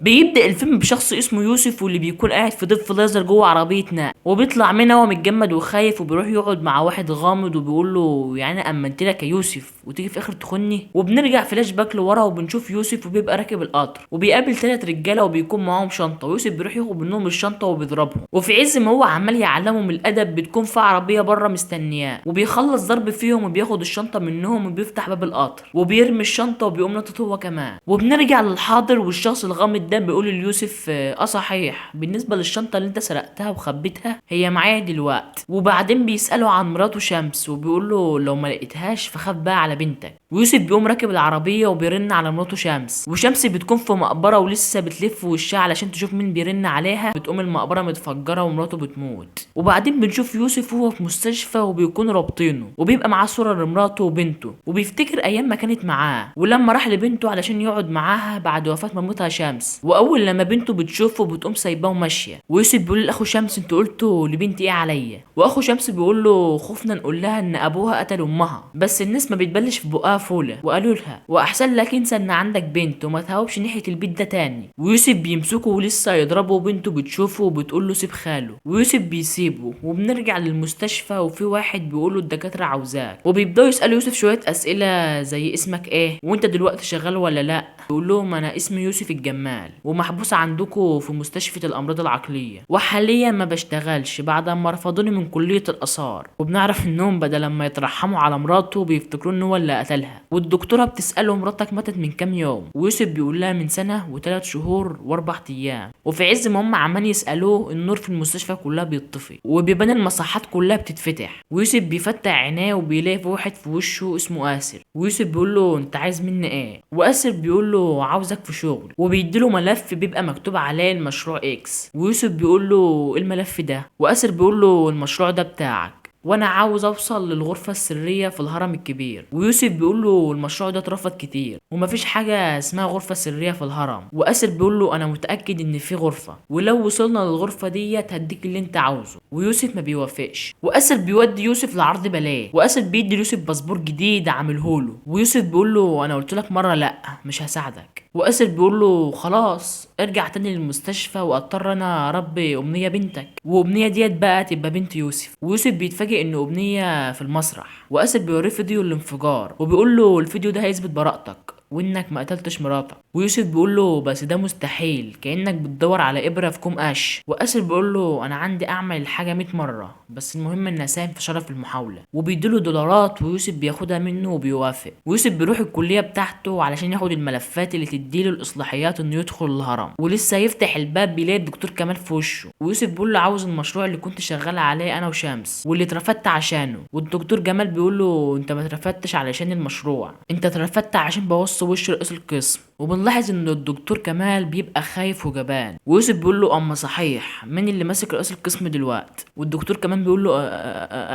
بيبدأ الفيلم بشخص اسمه يوسف واللي بيكون قاعد في ضيف ليزر جوه عربية نقل وبيطلع منها وهو متجمد وخايف وبيروح يقعد مع واحد غامض وبيقول له يعني انا امنت لك يا يوسف وتيجي في اخر تخني. وبنرجع فلاش باك لورا وبنشوف يوسف وبيبقى راكب القطر وبيقابل 3 رجاله وبيكون معاهم شنطه ويوسف بيروح ياخد منهم الشنطه وبيضربهم. وفي عز ما هو عمال يعلمهم الادب بتكون في عربيه بره مستنياه وبيخلص ضرب فيهم وبياخد الشنطه منهم وبيفتح باب القطر وبيرمي الشنطه وبيقوم نطط هو كمان. وبنرجع للحاضر والشخص الغامض ده بيقول ليوسف صحيح بالنسبه للشنطه اللي انت سرقتها وخبيتها هي معايا دلوقتي. وبعدين بيساله عن مراته شمس وبيقول له لو ما لقيتهاش فخاف بقى على بنتك. ويوسف بيقوم راكب العربيه وبيرن على مراته شمس وشمس بتكون في مقبره ولسه بتلف وشها علشان تشوف مين بيرن عليها بتقوم المقبره متفجره ومراته بتموت. وبعدين بنشوف يوسف وهو في مستشفى وبيكون رابطينه وبيبقى معاه صوره لمراته وبنته وبيفتكر ايام ما كانت معاه ولما راح لبنته علشان يقعد معاها بعد وفاه مامتها شمس. واول لما بنته بتشوفه بتقوم سايباه وماشيه. ويوسف بيقول لاخو شمس انتوا قلتوا لبنتي ايه عليا. واخو شمس بيقول له خوفنا نقول لها ان ابوها قتل امها بس الناس ما بتبلش في بقها فوله وقالوا لها واحسن لك انسى ان عندك بنت وما تهاوبش ناحيه البيت ده تاني. ويوسف بيمسكه ولسه يضربه وبنته بتشوفه وبتقول له سيب خاله ويوسف بيسيبه. وبنرجع للمستشفى وفي واحد بيقول له الدكاتره عاوزاك وبيبداوا يسالوا يوسف شويه اسئله زي اسمك ايه وانت دلوقتي شغال ولا لا. بيقول لهم انا اسمي يوسف الجمال ومحبوس عندكم في مستشفى الامراض العقليه وحاليا ما بشتغلش بعد ما رفضوني من كليه الاثار. وبنعرف انهم بدل ما يترحموا على مراته بيفتكروا ان هو اللي قتلها. والدكتوره بتساله مراتك ماتت من كام يوم ويوسف بيقول لها من سنه و3 شهور و4 ايام. وفي عز ما هم عمال يسالوه النور في المستشفى كلها بيطفي وبيبان المصحات كلها بتتفتح ويوسف بيفتح عينيه وبيلاقي في واحد في وشه اسمه آسر. ويوسف بيقول له انت عايز مني ايه. وآسر بيقول له عاوزك في شغل وبيديله ملف بيبقى مكتوب عليه المشروع اكس. ويوسف بيقول له ايه الملف ده. وآسر بيقول له المشروع ده بتاعك وانا عاوز اوصل للغرفه السريه في الهرم الكبير. ويوسف بيقول له المشروع ده اترفض كتير ومفيش حاجه اسمها غرفه سريه في الهرم. واسر بيقول له انا متاكد ان في غرفه ولو وصلنا للغرفه ديت هديك اللي انت عاوزه. ويوسف ما بيوافقش واسر بيودي يوسف لعرض بلاغ واسر بيدي يوسف باسبور جديد عاملهوله. ويوسف بيقول له انا قلت لك مره لا مش هساعدك. واسر بيقول له خلاص ارجع تاني للمستشفى واضطر انا اربي امنيه بنتك وامنيه ديت بقى تبقى بنت يوسف. ويوسف بيتفاجئ ان امنيه في المسرح واسر بيوريه فيديو الانفجار وبيقول له الفيديو ده هيثبت براءتك وانك ما قتلتش مراتك. ويوسف بيقول له بس ده مستحيل كانك بتدور على ابره في كوم قش. واسر بيقول له انا عندي اعمل الحاجه 100 مره بس المهم ان اساهم في شرف المحاوله. وبيديله دولارات ويوسف بياخدها منه وبيوافق. ويوسف بيروح الكليه بتاعته علشان ياخد الملفات اللي تديله الاصلاحيات انه يدخل الهرم ولسه يفتح الباب بيلاقي الدكتور كمال في وشه. ويوسف بيقول له عاوز المشروع اللي كنت شغال عليه انا وشمس واللي اترفدت عشانه. والدكتور جمال بيقول له انت ما اترفدتش علشان المشروع انت اترفدت عشان بوظت وش رئيس القسم. وبنلاحظ ان الدكتور كمال بيبقى خايف وجبان. ويوسف بيقول له اما صحيح مين اللي ماسك رئيس القسم دلوقتي. والدكتور كمان بيقول له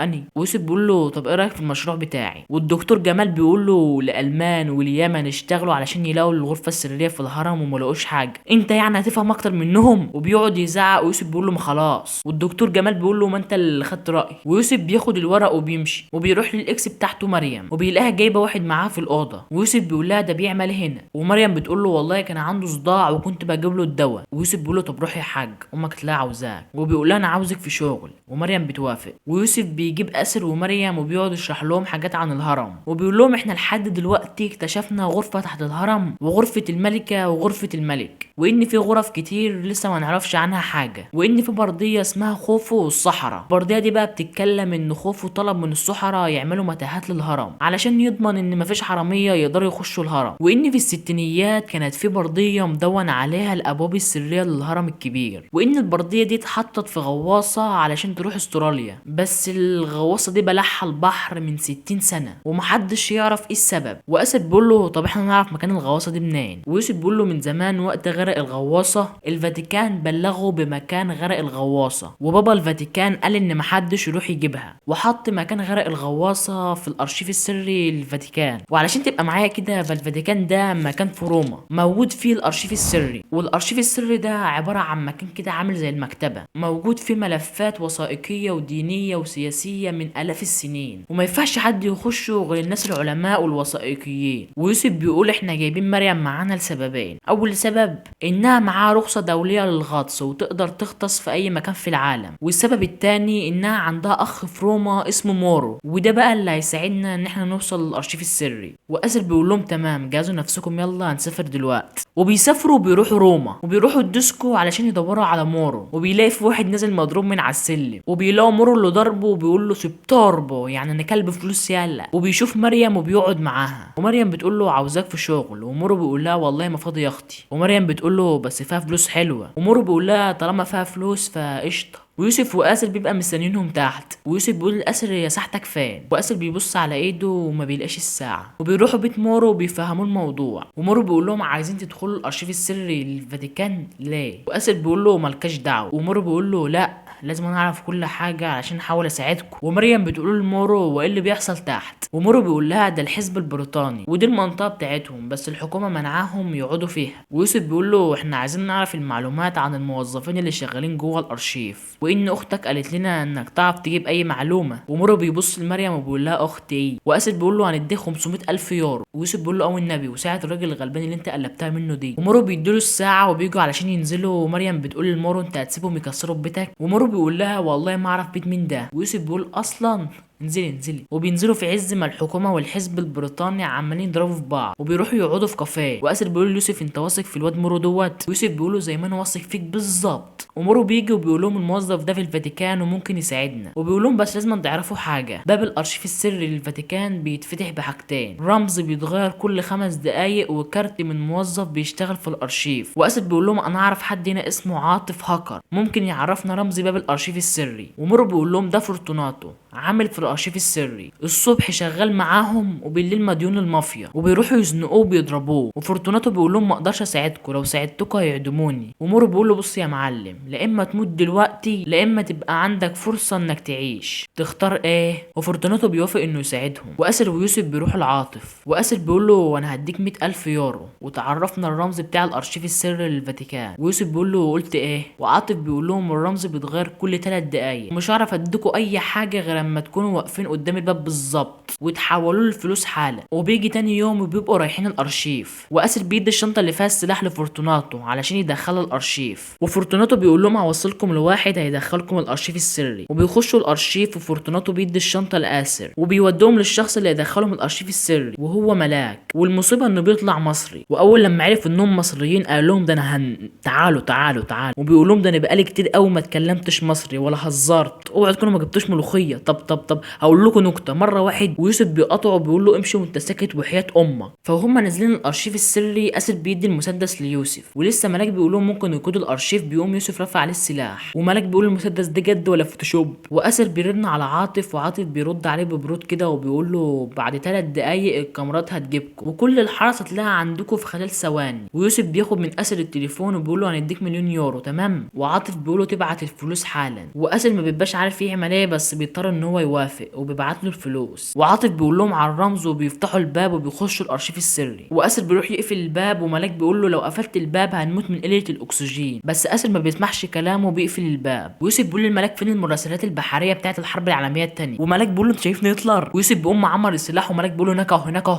اني. ويوسف بيقول له طب ايه رايك في المشروع بتاعي. والدكتور جمال بيقول له الالمان واليمن اشتغلوا علشان يلاقوا الغرفه السريه في الهرم وما لقوش حاجه انت يعني هتفهم اكتر منهم. وبيقعد يزعق ويوسف بيقول له ما خلاص. والدكتور جمال بيقول له ما انت اللي خدت رايي. ويوسف بياخد الورق وبيمشي وبيروح للاكس بتاعته مريم وبيلاقيها جايبه واحد معاها في الاوضه. ويوسف بيقول لها ده بيعمل هنا. ومريم بتقول له والله كان عنده صداع وكنت بجيب له الدواء. ويوسف بيقول له طب روح يا حاج امك تلاقي عاوزاك. وبيقول لها انا عاوزك في شغل. ومريم بتوافق. ويوسف بيجيب اسر ومريم وبيقعد يشرح لهم حاجات عن الهرم وبيقول لهم احنا لحد دلوقتي اكتشفنا غرفه تحت الهرم وغرفه الملكه وغرفه الملك وان في غرف كتير لسه ما نعرفش عنها حاجه وان في برديه اسمها خوفو والصحراء. البرديه دي بقى بتتكلم ان خوفو طلب من الصحراء يعملوا متاهات للهرم علشان يضمن ان مفيش حراميه يقدروا يخشوا الهرم. وان في الستينيات كانت في برديه مدون عليها الابواب السريه للهرم الكبير وان البرديه دي اتحطت في غواصه علشان تروح استراليا بس الغواصه دي بلعها البحر من 60 سنه ومحدش يعرف ايه السبب. واسد بيقول له طب احنا نعرف مكان الغواصه دي منين. ويوسف بيقول له من زمان وقت غرق الغواصه الفاتيكان بلغوا بمكان غرق الغواصه وبابا الفاتيكان قال ان محدش يروح يجيبها وحط مكان غرق الغواصه في الارشيف السري للفاتيكان. وعلشان تبقى معايا كده فالفاتيكان ده مكان في روما، موجود فيه الارشيف السري. والارشيف السري ده عباره عن مكان كده عامل زي المكتبه، موجود فيه ملفات وثائقيه ودينيه وسياسيه من الاف السنين، وما ينفعش حد يخشه غير الناس العلماء والوثائقيين. ويوسف بيقول احنا جايبين مريم معانا لسببين. اول سبب انها معاها رخصه دوليه للغطس وتقدر تغطس في اي مكان في العالم، والسبب التاني انها عندها اخ في روما اسمه مورو، وده بقى اللي هيساعدنا ان احنا نوصل للارشيف السري. واسر بيقول لهم تمام جهزوا نفسكم يلا هنسافر دلوقتي. وبيسافروا وبيروحوا روما وبيروحوا الديسكو علشان يدوروا على مورو، وبيلاقي في واحد نازل مضروب من على السلم، وبيلاقوا مورو اللي ضربه وبيقول له سبتاربو يعني انا كلب فلوس يلا. وبيشوف مريم وبيقعد معاها، ومريم بتقول له عاوزاك في شغل، ومورو بيقول لها والله ما فاضي يا اختي. ومريم بتقول له بس فيها فلوس حلوه، ومورو بيقول لها طالما فيها فلوس فقشطه. ويوسف واسر بيبقى مستنيينهم تحت، ويوسف بيقول لاسر يا ساعتك فين، واسر بيبص على ايده وما بيلاقيش الساعه. وبيروحوا بيت مورو وبيفهموا الموضوع، ومورو بيقول لهم عايزين تدخلوا الارشيف السري للفاتيكان ليه؟ واسر بيقول له مالكاش دعوه، ومورو بيقول له لا لازم انا اعرف كل حاجه علشان احاول اساعدكم. ومريم بتقول لمورو وايه اللي بيحصل تحت، ومورو بيقول لها ده الحزب البريطاني ودي المنطقه بتاعتهم بس الحكومه منعاهم يقعدوا فيها. ويوسف بيقول له احنا عايزين نعرف المعلومات عن الموظفين اللي شغالين جوه الارشيف، وان اختك قالت لنا انك تعرف تجيب اي معلومه. ومورو بيبص لمريم وبيقول لها اختي ايه، واسر بيقول له هنديه 500,000 يورو. ويوسف بيقول له او النبي وساعه الراجل الغلبان اللي انت قلبتها منه دي. ومورو بيديله الساعه وبيجوا علشان ينزلوا، ومريم بتقول لمورو انت هتسيبهم يكسروا بيتك، ومورو بيقول لها والله ما اعرف بيت مين ده. ويوسف بيقول اصلا انزلي. وبينزلوا في عز ما الحكومه والحزب البريطاني عمالين يضربوا في بعض، وبيروحوا يقعدوا في كافيه. واسر بيقول ليوسف انت واثق في الواد مورو دوت؟ يوسف بيقول له زي ما انا واثق فيك بالظبط. ومورو بيجي وبيقول لهم الموظف ده في الفاتيكان وممكن يساعدنا، وبيقول لهم بس لازم تعرفوا حاجه، باب الارشيف السري للفاتيكان بيتفتح بحاجتين، رمز بيتغير كل 5 دقايق وكارت من موظف بيشتغل في الارشيف. واسر بيقول لهم انا اعرف حد هنا اسمه عاطف هاكر ممكن يعرفنا رمز باب الارشيف السري. ومورو بيقول لهم ده فورتوناتو عامل في الارشيف السري، الصبح شغال معاهم وبالليل مديون المافيا، وبيروحوا يزنقوه وبيضربوه. وفورتوناتو بيقول لهم ما اقدرش اساعدكم، لو ساعدتكم هيعدموني. ومورو بيقول له بص يا معلم، لا اما تموت دلوقتي لا اما تبقى عندك فرصه انك تعيش، تختار ايه؟ وفورتوناتو بيوافق انه يساعدهم. واسر ويوسف بيروحوا لعاطف، واسر بيقول له انا هديك 100,000 يورو وتعرفنا الرمز بتاع الارشيف السري للفاتيكان. ويوسف بيقول له قلت ايه؟ وعاطف بيقول لهم الرمز بيتغير كل 3 دقايق، مش هعرف اديكم اي حاجه غير اما تكونوا واقفين قدام الباب بالظبط وتحولوا له الفلوس حالا. وبيجي تاني يوم وبيبقوا رايحين الارشيف، واسر بيدي الشنطه اللي فيها السلاح لفورتوناتو علشان يدخلها الارشيف. وفورتوناتو بيقول لهم هوصلكم لواحد هيدخلكم الارشيف السري. وبيخشوا الارشيف وفورتوناتو بيدي الشنطه لاسر وبيودوهم للشخص اللي هيدخلهم الارشيف السري وهو ملاك. والمصيبه انه بيطلع مصري، واول لما عرف انهم مصريين قال لهم ده انا تعالوا. وبيقول لهم ده انا بقالي كتير قوي ما اتكلمتش مصري ولا هزرت، اوعوا تكونوا ما جبتوش ملوخيه. طب هقول لكم نكته. مره واحد ويوسف بيقطعه وبيقول له امشي وانت ساكت وحياه امك. فهم نازلين الارشيف السري، اسر بيدي المسدس ليوسف، ولسه ملاك بيقول لهم ممكن يقودوا الارشيف، بيقوم يوسف رافع عليه السلاح، وملاك بيقول المسدس ده جد ولا فوتوشوب. واسر بيرن على عاطف، وعاطف بيرد عليه ببرود كده وبيقول له بعد 3 دقايق الكاميرات هتجيبكم وكل الحرس هتلاقيها عندكم في خلال ثواني. ويوسف بياخد من اسر التليفون وبيقول له هنديك 1,000,000 يورو تمام. وعاطف بيقول له تبعت الفلوس حالا. واسر ما بيبقاش عارف يعمل ايه بس بيضطر ان هو يوافق وبيبعت له الفلوس. وعاطف بيقول لهم على الرمز وبيفتحوا الباب وبيخشوا الارشيف السري. واسر بيروح يقفل الباب، وملاك بيقول له لو قفلت الباب هنموت من قله الاكسجين، بس اسر ما بيسمعش كلامه وبيقفل الباب. ويوسف بيقول للملاك فين المراسلات البحريه بتاعه الحرب العالميه الثانيه، وملاك بيقول له انت شايفني هتلر. ويوسف بيقوم معمر السلاح، وملاك بيقول له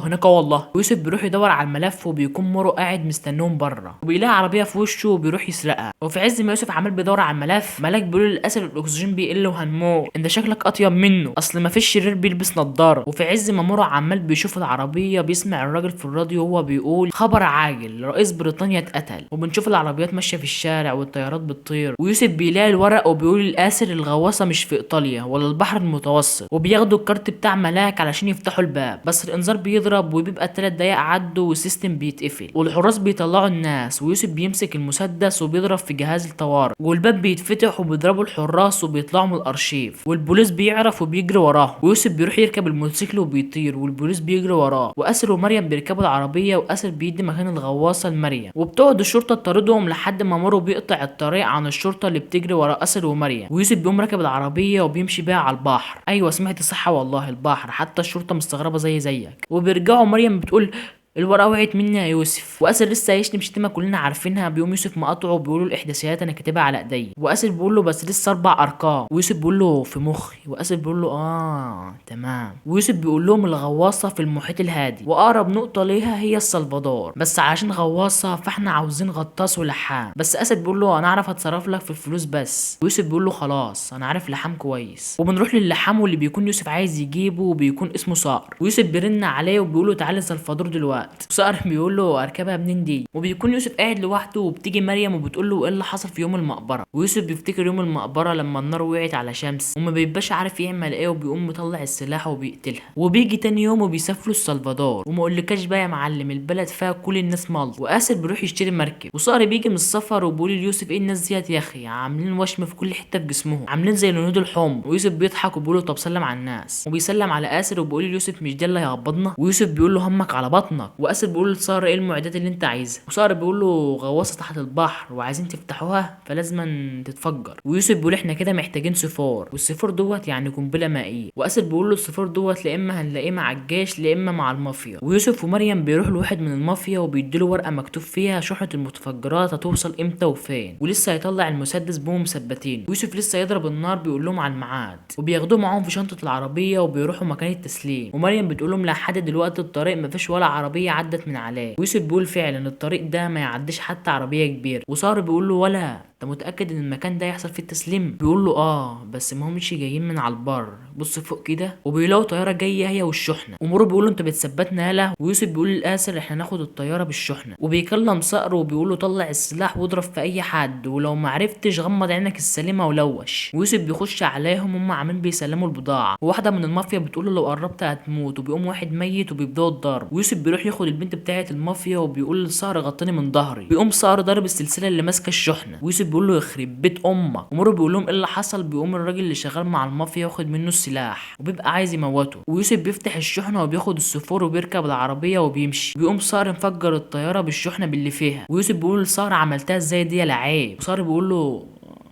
هناك والله. ويوسف بيروح يدور على الملف وبيكون مورو قاعد مستنيهم بره، وبيلاقي عربيه في وشه وبيروح يسرقها. وفي عز ما يوسف عمال بيدور على الملف، ملاك بيقول له للاسف الاكسجين بيقل وهنموت، انت شكلك اطيب منه اصل ما فيش شرير بيلبس نظاره. وفي عز ما مورو عمال بيشوف العربيه بيسمع الراجل في الراديو وهو بيقول خبر عاجل رئيس بريطانيا اتقتل، وبنشوف العربيات ماشيه في الشارع والطيارات بتطير. ويوسف بيلاقي الورق وبيقول للاسر الغواصه مش في ايطاليا ولا البحر المتوسط، وبياخدوا الكارت بتاع ملاك علشان يفتحوا الباب، بس الانذار بيضرب وبيبقى 3 دقايق عدوا والسيستم بيتقفل والحراس بيطلعوا الناس. ويوسف بيمسك المسدس وبيضرب في جهاز الطوارئ والباب بيتفتح وبيضربوا الحراس وبيطلعوا من الارشيف، والبوليس بيعرف وبيجري وراه. ويوسف بيروح يركب الموتوسيكل وبيطير والبوليس بيجري وراه. واسر ومريم بيركبوا العربيه، واسر بيدي مكان الغواصه لمريم، وبتقعد الشرطه تطاردهم لحد ما مورو بيقطع الطريق عن الشرطه اللي بتجري ورا اسر ومريم. ويوسف بيقوم راكب العربيه وبيمشي بيها على البحر. ايوه سمعت صح والله البحر، حتى الشرطه مستغربه زيك. وبيرجعوا مريم بتقول الورقه وقعت مني يا يوسف. واسر لسه هيشتم شتيمه كلنا عارفينها، بيقوم يوسف مقاطعه وبيقول له الاحداثيات انا كاتبها على ايديا. واسر بيقول له بس لسه 4 ارقام. ويوسف بيقول له في مخي. واسر بيقول له تمام. ويوسف بيقول لهم الغواصه في المحيط الهادي، واقرب نقطه ليها هي السلفادور، بس عشان غواصه فاحنا عاوزين غطاس ولحام. بس اسد بيقول له انا اعرف اتصرف لك في الفلوس بس. ويوسف بيقول له خلاص انا عارف لحام كويس. وبنروح للحام واللي بيكون يوسف عايز يجيبه وبيكون اسمه صقر. ويوسف بيرن عليه وبيقول له تعالى السلفادور دلوقتي. صقر بيقول له اركبها منين دي. وبيكون يوسف قاعد لوحده وبتيجي مريم وبتقول له ايه اللي حصل في يوم المقبره. ويوسف بيفتكر يوم المقبره لما النار وقعت على شمس وما بيبقاش عارف يعمل ايه، وبيقوم مطلع السلاح وبيقتلها. وبيجي تاني يوم وبيسافروا السلفادور. وما اقولكاش بقى يا معلم البلد فيها كل الناس مال. واسر بيروح يشتري مركب. وصقر بيجي من السفر وبيقول ليوسف ايه الناس ديت يا اخي، عاملين وشم في كل حته في جسمهم، عاملين زي الهنود الحمر. ويوسف بيضحك وبيقول له طب سلم على الناس. وبيسلم على اسر وبيقول ليوسف مش ده اللي هيقبضنا. ويوسف بيقول له همك على بطنك. واسر بيقول لصقر ايه المعدات اللي انت عايزها. وصقر بيقول له غواصه تحت البحر وعايزين تفتحوها فلازم تتفجر. ويوسف بيقول احنا كده محتاجين سفور، والسفور دوت يعني قنبله مائيه. واسر بيقول له السفور دوت لا اما هنلاقيه مع الجيش لا اما مع المافيا. ويوسف ومريم بيروحوا لواحد من المافيا وبيديله ورقه مكتوب فيها شحنه المتفجرات هتوصل امتى وفين، ولسه هيطلع المسدس بهم مثبتين. ويوسف لسه يضرب النار بيقول لهم على الميعاد. وبياخدوه معاهم في شنطه العربيه وبيروحوا مكان التسليم. ومريم بتقول لهم لحد دلوقتي الطريق مفيش ولا عربيه عدت من عليه. ويوسف بيقول فعلا الطريق ده ما يعديش حتى عربيه كبيره. وصار بيقول له ولا انت متاكد ان المكان ده يحصل فيه التسليم؟ بيقول له بس ما همش جايين من على البر، بص فوق كده. وبيلاقوا طياره جايه هي والشحنه. ومرو بيقول له انت بتثبتنا يالا. ويوسف بيقول للاسر احنا ناخد الطياره بالشحنه. وبيكلم صقر وبيقول له طلع السلاح واضرب في اي حد، ولو ما عرفتش غمض عينك السليمه ولوش. ويوسف بيخش عليهم هم عاملين بيسلموا البضاعه. وواحده من المافيا بتقول له لو قربت هتموت. وبيقوم واحد ميت وبيبداوا الضرب. ويوسف بيروح ياخد البنت بتاعه المافيا وبيقول لصقر غطاني من ظهري. بيقوم صقر ضارب السلسله اللي ماسكه الشحنه. ويوسف بيقول له يخرب بيت امك. ومرو بيقول لهم ايه اللي حصل. بيقوم الراجل اللي شغال مع المافيا ياخد منه السلاح وبيبقى عايز يموته. ويوسف بيفتح الشحنه وبياخد السفور وبيركب العربيه وبيمشي. بيقوم صقر مفجر الطياره بالشحنه باللي فيها. ويوسف بيقول لصقر عملتها ازاي دي يا لعيب. وصقر بيقول له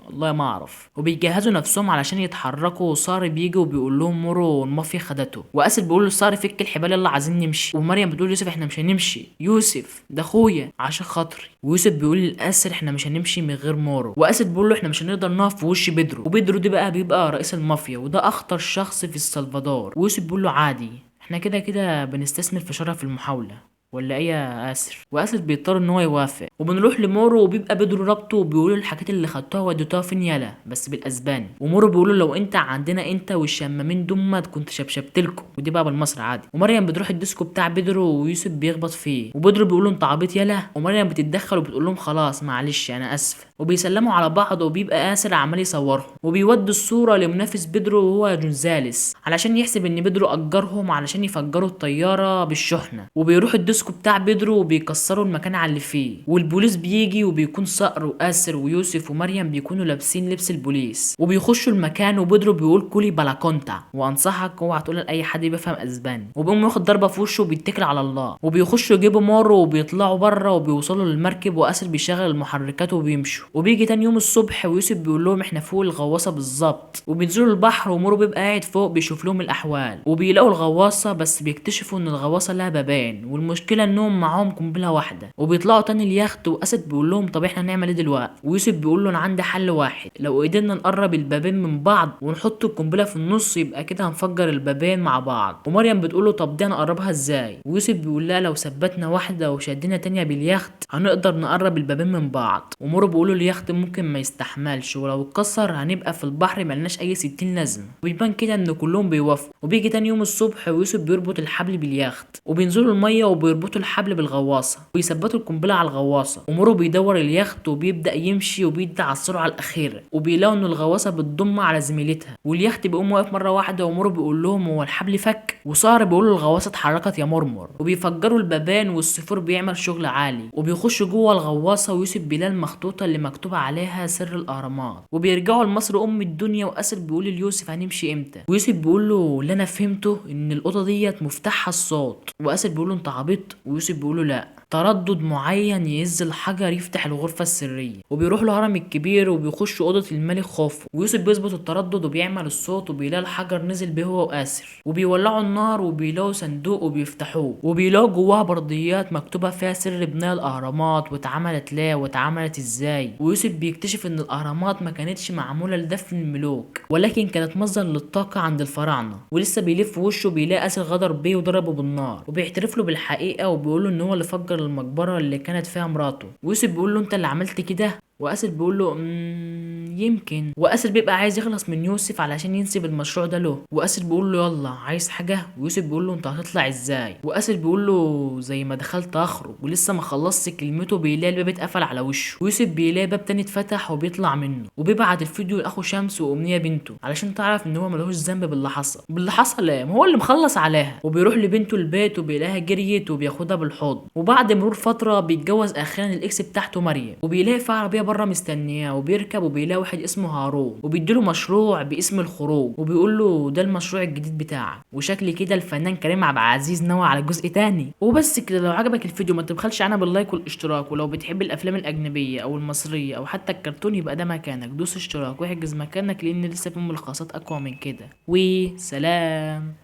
والله ما اعرف. وبيجهزوا نفسهم علشان يتحركوا. وصار بيجي وبيقول لهم مرو المافيا خدته. واسد بيقول له صار فك الحبال يلا عايزين نمشي. ومريم بتقول يوسف احنا مش هنمشي، يوسف ده اخويا عشان خاطري. ويوسف بيقول للاسر احنا مش هنمشي من غير مورو. واسد بيقول له احنا مش هنقدر نقف في وش بيدرو. وبيدرو ده بقى بيبقى رئيس المافيا وده اخطر شخص في السلفادور. ويوسف بيقول له عادي احنا كده كده بنستثمر في شرف المحاوله ولا ايه يا اسر. واسر بيضطر ان هو يوافق. وبنروح لمورو وبيبقى بيدرو رابطه وبيقول له الحاجات اللي خدتوها وديتوها فين يالا بس بالاسباني. ومورو بيقول له لو انت عندنا انت والشمامين دمت كنت شبشبتلكوا، ودي بقى بالمصري عادي. ومريم بتروح الديسكو بتاع بيدرو ويوسف بيخبط فيه. وبيدرو بيقول له انت عبيط يالا. ومريم بتتدخل وبتقول لهم خلاص معلش انا اسف. وبيسلموا على بعض وبيبقى اسر عمال يصورهم. وبيودي الصوره لمنافس بيدرو وهو جونزاليس علشان يحسب ان بيدرو اجرهم علشان يفجروا الطياره بالشحنه. وبيروح الديسكو بتاع بيدرو وبيكسروا المكان على اللي فيه. والبوليس بيجي وبيكون صقر واسر ويوسف ومريم بيكونوا لابسين لبس البوليس. وبيخشوا المكان وبيدرو بيقول كولي بالاكونتا وانصحك اوعى تقول لاي حد بيفهم اسباني. وبيقوم ياخد ضربه في وشه وبيتكل على الله. وبيخشوا يجيبوا مارو وبيطلعوا بره وبيوصلوا للمركب. واسر بيشغل المحركات وبيمشوا. وبيجي تاني يوم الصبح ويوسف بيقول لهم احنا فوق الغواصه بالظبط. وبينزلوا البحر ومارو بيبقى قاعد فوق بيشوف لهم الاحوال. وبيلاقوا الغواصه بس بيكتشفوا ان الغواصه لها بابين والمشكله انهم معاهم قنبله واحده. وبيطلعوا تاني اليخت واسد بيقول لهم طب احنا هنعمل ايه دلوقتي. ويوسف بيقول له انا عندي حل واحد، لو قدرنا نقرب البابين من بعض ونحط القنبله في النص يبقى كده هنفجر البابين مع بعض. ومريم بتقول له طب دي هنقربها ازاي. ويوسف بيقول لها لو ثبتنا واحده وشدينا تانية باليخت هنقدر نقرب البابين من بعض. ومرو بيقول له اليخت ممكن ما يستحملش ولو اتكسر هنبقى في البحر ملناش اي 60 لازمه. وبيبان كده ان كلهم بيوافقوا. وبيجي تاني يوم الصبح ويوسف بيربط الحبل باليخت وبينزلوا الميه وبيربطوا الحبل بالغواصه ويثبتوا القنبله على الغواصه. ومرو بيدور اليخت وبيبدا يمشي وبيدي على السرعه الاخيره. وبيلاقوا ان الغواصه بتضم على زميلتها. واليخت بيقوم واقف مره واحده. ومرو بيقول لهم هو الحبل فك. وصار بيقول له الغواصه اتحركت يا مرمر. وبيفجروا البابان والسفور بيعمل شغل عالي. وبيخشوا جوه الغواصه ويوسف بيلاقي المخطوطه اللي مكتوب عليها سر الاهرامات. وبيرجعوا لمصر ام الدنيا. واسر بيقول ليوسف هنمشي امتى. ويوسف بيقول له اللي انا فهمته ان الاوضه ديت مفتاحها الصوت. واسر بيقول له انت عبيط. ويوسف بيقول له لا تردد معين يهز الحجر يفتح الغرفة السرية، وبيروح الهرم الكبير وبيخش أوضة الملك خوفو، ويوسف بيظبط التردد وبيعمل الصوت، وبيلاقي الحجر نزل بيه هو وآسر، وبيولعوا النار وبيلاقوا صندوق وبيفتحوه، وبيلاقوا جواها برديات مكتوبة فيها سر بناء الأهرامات واتعملت ليه واتعملت ازاي. ويوسف بيكتشف ان الأهرامات ما كانتش معمولة لدفن الملوك، ولكن كانت مصدر للطاقة عند الفراعنة. ولسه بيلف وشه بيلاقي آسر غدر بيه وضربه بالنار، وبيعترف له بالحقيقة وبيقول له ان هو اللي فجر المقبرة اللي كانت فيها مراته. ويوسف بيقول له انت اللي عملت كده، واسر بيقول له يمكن. واسر بيبقى عايز يخلص من يوسف علشان ينسب المشروع ده له. واسر بيقول له يلا عايز حاجه، ويوسف بيقول له انت هتطلع ازاي. واسر بيقول له زي ما دخلت اخرج، ولسه ما خلصش كلمته بيلاقي الباب اتقفل على وشه. ويوسف بيلاقي باب تاني اتفتح وبيطلع منه، وبيبعت الفيديو لاخو شمس وامنيه بنته علشان تعرف ان هو ملهوش ذنب باللي حصل ايه، ما هو اللي مخلص عليها. وبيروح لبنته البيت وبيلاقيها جريت وبياخدها بالحضن. وبعد مرور فتره بيتجوز اخيرا الاكس بتاعته مريم، وبيلاقي في عربيه بره مستنياه، وبيركب وبيلاقي واحد اسمه هارون وبيديله مشروع باسم الخروج، وبيقول له ده المشروع الجديد بتاعك. وشكل كده الفنان كريم عبد العزيز نوى على جزء تاني. وبس كده، لو عجبك الفيديو ما تبخلش عنها باللايك والاشتراك، ولو بتحب الافلام الاجنبيه او المصريه او حتى الكرتون يبقى ده مكانك، دوس اشتراك واحجز مكانك لان لسه في ملخصات اقوى من كده. وسلام.